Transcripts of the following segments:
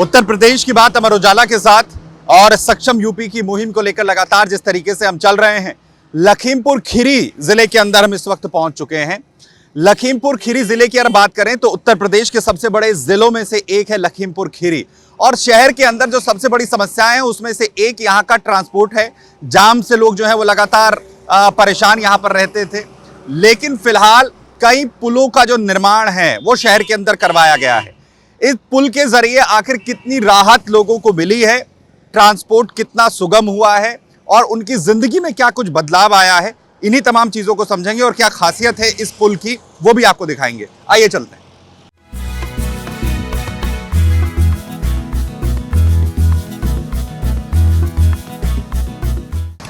उत्तर प्रदेश की बात अमर उजाला के साथ और सक्षम यूपी की मुहिम को लेकर लगातार जिस तरीके से हम चल रहे हैं, लखीमपुर खीरी जिले के अंदर हम इस वक्त पहुंच चुके हैं। लखीमपुर खीरी जिले की अगर बात करें तो उत्तर प्रदेश के सबसे बड़े जिलों में से एक है लखीमपुर खीरी, और शहर के अंदर जो सबसे बड़ी समस्याएं हैं उसमें से एक यहां का ट्रांसपोर्ट है। जाम से लोग जो है वो लगातार परेशान यहां पर रहते थे, लेकिन फिलहाल कई पुलों का जो निर्माण है वो शहर के अंदर करवाया गया है। इस पुल के जरिए आखिर कितनी राहत लोगों को मिली है, ट्रांसपोर्ट कितना सुगम हुआ है और उनकी जिंदगी में क्या कुछ बदलाव आया है, इन्हीं तमाम चीजों को समझेंगे और क्या खासियत है इस पुल की वो भी आपको दिखाएंगे। आइए चलते हैं।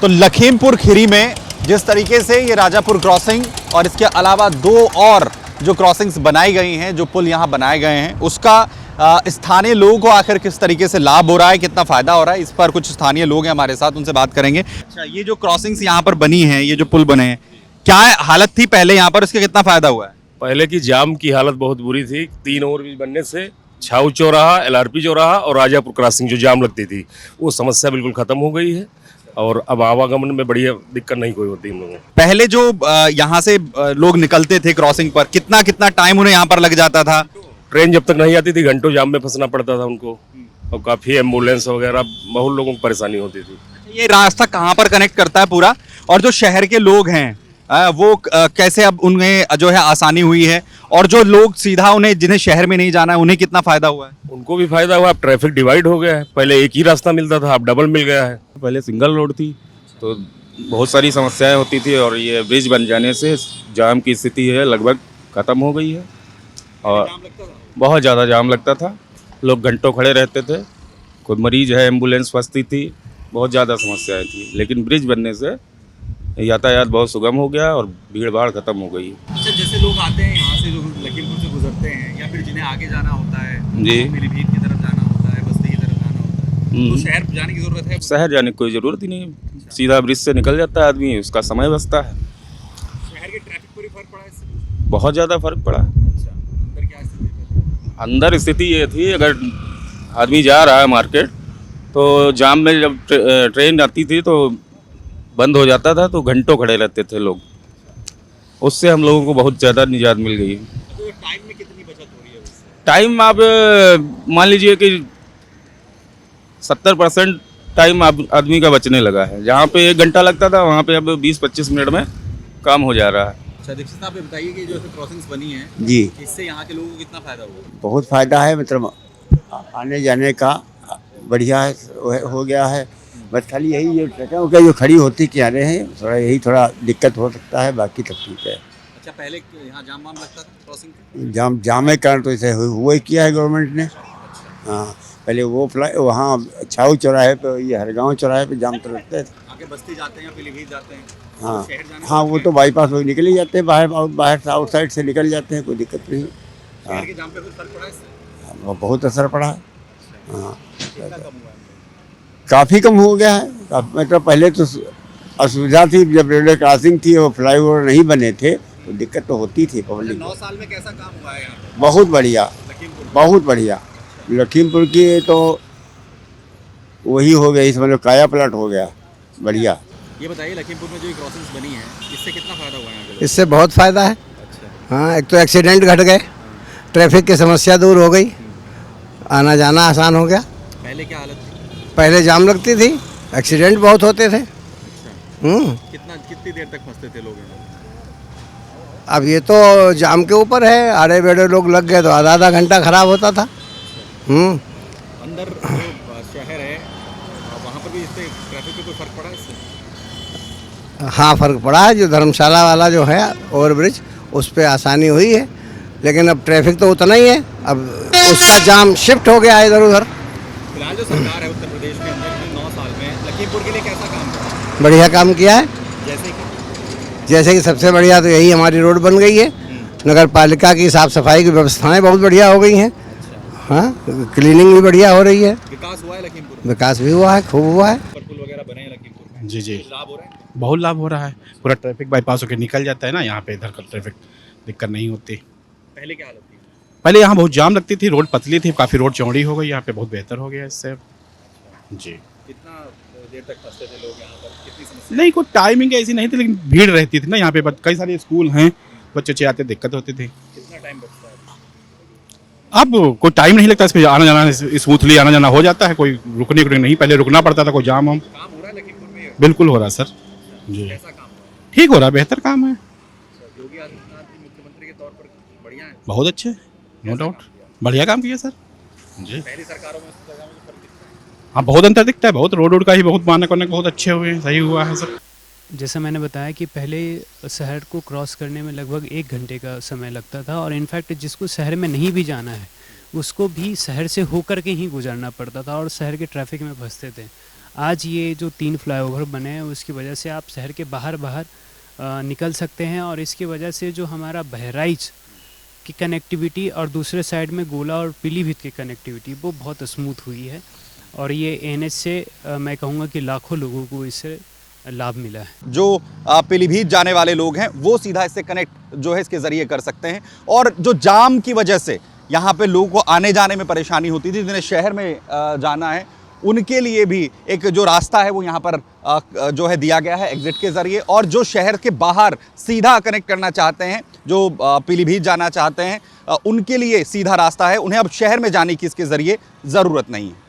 तो लखीमपुर खीरी में जिस तरीके से ये राजापुर क्रॉसिंग और इसके अलावा दो और जो क्रॉसिंग्स बनाई गई हैं, जो पुल यहाँ बनाए गए हैं, उसका स्थानीय लोगों को आखिर किस तरीके से लाभ हो रहा है, कितना फायदा हो रहा है, इस पर कुछ स्थानीय लोग हैं हमारे साथ, उनसे बात करेंगे। अच्छा, ये जो क्रॉसिंग्स यहाँ पर बनी हैं, ये जो पुल बने हैं, क्या हालत थी पहले यहाँ पर, इसका कितना फायदा हुआ है? पहले की जाम की हालत बहुत बुरी थी। 3 ओवरब्रिज बनने से छाऊ चौराहा, LRP चौराहा और राजापुर क्रॉसिंग जो जाम लगती थी, वो समस्या बिल्कुल खत्म हो गई है और अब आवागमन में बढ़िया दिक्कत नहीं कोई होती हम लोगों को। पहले जो यहाँ से लोग निकलते थे क्रॉसिंग पर, कितना टाइम उन्हें यहाँ पर लग जाता था? ट्रेन जब तक नहीं आती थी घंटों जाम में फंसना पड़ता था उनको, और काफ़ी एम्बुलेंस वगैरह बहुत लोगों को परेशानी होती थी। ये रास्ता कहाँ पर कनेक्ट करता है पूरा, और जो शहर के लोग हैं वो कैसे अब उन्हें जो है आसानी हुई है, और जो लोग सीधा उन्हें जिन्हें शहर में नहीं जाना है उन्हें कितना फायदा हुआ है? उनको भी फायदा हुआ। अब ट्रैफिक डिवाइड हो गया है, पहले एक ही रास्ता मिलता था, अब डबल मिल गया है। पहले सिंगल रोड थी तो बहुत सारी समस्याएं होती थी, और ये ब्रिज बन जाने से जाम की स्थिति है लगभग ख़त्म हो गई है। और बहुत ज़्यादा जाम लगता था, लोग घंटों खड़े रहते थे, कोई मरीज है एम्बुलेंस फंसती थी, बहुत ज़्यादा समस्याएं थी। लेकिन ब्रिज बनने से यातायात बहुत सुगम हो गया और भीड़ भाड़ खत्म हो गई। अच्छा, जैसे लोग आते हैं यहाँ से, जो लखीमपुर से गुजरते हैं, या फिर जिन्हें आगे जाना होता है जी, पीलीभीत की तरफ जाना होता है, बस्ती की तरफ जाना होता है, तो शहर जाने की जरूरत है? शहर जाने की कोई ज़रूरत ही नहीं, सीधा ब्रिज से निकल जाता है आदमी, उसका समय बचता है। शहर के ट्रैफिक पर ही फर्क पड़ा है इससे? बहुत ज़्यादा फर्क पड़ा। अच्छा, अंदर क्या स्थिति है? अंदर स्थिति ये थी, अगर आदमी जा रहा है मार्केट तो जाम में जब ट्रेन आती थी तो बंद हो जाता था, तो घंटों खड़े रहते थे लोग, उससे हम लोगों को बहुत ज़्यादा निजात मिल गई। तो टाइम में कितनी बचत हो रही है उससे? टाइम आप मान लीजिए कि 70% टाइम आदमी का बचने लगा है। जहाँ पे 1 घंटा लगता था वहाँ पे अब 20-25 मिनट में काम हो जा रहा है। अच्छा दीक्षित, आप बताइए कि जो क्रॉसिंग्स बनी है जी, इससे यहाँ के लोगों को कितना फायदा हुआ? बहुत फ़ायदा है, मतलब आने जाने का बढ़िया हो गया है। बस खाली यही जो ट्रकों के जो खड़ी होती किनारे हैं, थोड़ा दिक्कत हो सकता है, बाकी सब ठीक है। अच्छा, पहले यहाँ जाम वाम लगता था क्रॉसिंग पे? जाम के कारण तो इसे हुआ ही किया है गवर्नमेंट ने। हाँ, पहले वो वहाँ छाऊ चौराहे पे, ये हरगांव चौराहे पे जाम तो लगते थे। आगे बस्ती जाते हैं या पीलीभीत जाते हैं? हाँ हाँ, वो तो बाईपास लोग निकल ही जाते हैं, बाहर आउटसाइड से निकल जाते हैं, कोई दिक्कत नहीं। शहर के जाम पे कुछ फर्क पड़ा इससे? बहुत असर पड़ा है। हाँ, काफ़ी कम हो गया है। मतलब पहले तो असुविधा थी, जब रेलवे क्रॉसिंग थी, वो फ्लाईओवर नहीं बने थे तो दिक्कत तो होती थी पब्लिक। 9 साल में कैसा काम हुआ है यहाँ पे? बहुत बढ़िया, बहुत बढ़िया। लखीमपुर की तो वही हो गया, इसमें काया पलट हो गया, बढ़िया। ये बताइए, लखीमपुर में जो क्रॉसिंग्स बनी है इससे कितना फायदा हुआ है यहाँ के? इससे बहुत फ़ायदा है। अच्छा, हाँ, एक तो एक्सीडेंट घट गए, ट्रैफिक की समस्या दूर हो गई, आना जाना आसान हो गया। पहले क्या हालत थी? पहले जाम लगती थी, एक्सीडेंट बहुत होते थे। कितनी देर तक फंसते थे लोग यहाँ? अब ये तो जाम के ऊपर है, आड़े बेड़े लोग लग गए तो आधा घंटा खराब होता था। अंदर जो शहर है वहाँ पर भी इससे ट्रैफिक पे कोई फर्क पड़ा इससे? हाँ, फर्क पड़ा है। जो धर्मशाला वाला जो है ओवरब्रिज, उस पर आसानी हुई है, लेकिन अब ट्रैफिक तो उतना ही है, अब उसका जाम शिफ्ट हो गया इधर उधर। फिलहाल जो सरकार है उत्तर प्रदेश के अंदर 9 साल में लखीमपुर के लिए कैसा काम किया? बढ़िया काम किया है। जैसे कि सबसे बढ़िया तो यही हमारी रोड बन गई है, नगर पालिका की साफ़ सफाई की व्यवस्थाएं बहुत बढ़िया हो गई हैं। हाँ, क्लीनिंग भी बढ़िया हो रही है। विकास हुआ है लखीमपुर में? विकास भी हुआ है, खूब हुआ है। पुल वगैरह बने हैं लखीमपुर में? जी, लाभ हो रहा है? बहुत लाभ हो रहा है। पूरा ट्रैफिक बाईपास होकर निकल जाता है ना, यहाँ पे इधर का ट्रैफिक दिक्कत नहीं होती। पहले क्या हालत थी? पहले यहाँ बहुत जाम लगती थी, रोड पतली थी, काफ़ी रोड चौड़ी हो गई, यहाँ पे बहुत बेहतर हो गया इससे। जी, कितना देर तक फंसते थे लोग यहाँ पर, कितनी समस्या? नहीं कोई टाइमिंग ऐसी नहीं थी, लेकिन भीड़ रहती थी ना यहाँ पे, कई सारे स्कूल हैं, बच्चे आते दिक्कत होती थी। कितना टाइम बचता है? अब कोई टाइम नहीं लगता, इस पर आना जाना स्मूथली आना जाना हो जाता है, कोई रुकने को नहीं, पहले रुकना पड़ता था, कोई जाम हम। काम हो रहा है लखीमपुर में? बिल्कुल हो रहा है सर जी, कैसा काम हो रहा है? ठीक हो रहा है, बेहतर काम है, योगी आदित्यनाथ जी मुख्यमंत्री के तौर पर बढ़िया है। बहुत अच्छे, नो डाउट, बढ़िया काम किया सर जी। पहली सरकारों में इस जगह में फर्क दिखता है। हाँ बहुत अंतर दिखता है, बहुत रोड का ही बहुत मानक वानक बहुत अच्छे हुए हैं, सही हुआ है सर। जैसा मैंने बताया कि पहले शहर को क्रॉस करने में लगभग 1 घंटे का समय लगता था, और इनफैक्ट जिसको शहर में नहीं भी जाना है उसको भी शहर से होकर के ही गुजरना पड़ता था और शहर के ट्रैफिक में फंसते थे। आज ये जो 3 फ्लाईओवर बने हैं उसकी वजह से आप शहर के बाहर निकल सकते हैं, और इसकी वजह से जो हमारा बहराइच की कनेक्टिविटी और दूसरे साइड में गोला और पीलीभीत की कनेक्टिविटी वो बहुत स्मूथ हुई है, और ये एनएच से मैं कहूँगा कि लाखों लोगों को इससे लाभ मिला है। जो पीलीभीत जाने वाले लोग हैं वो सीधा इससे कनेक्ट जो है इसके ज़रिए कर सकते हैं, और जो जाम की वजह से यहाँ पे लोगों को आने जाने में परेशानी होती थी, जिन्हें शहर में जाना है उनके लिए भी एक जो रास्ता है वो यहाँ पर जो है दिया गया है एग्जिट के ज़रिए, और जो शहर के बाहर सीधा कनेक्ट करना चाहते हैं, जो पीलीभीत जाना चाहते हैं, उनके लिए सीधा रास्ता है, उन्हें अब शहर में जाने की इसके ज़रिए ज़रूरत नहीं है।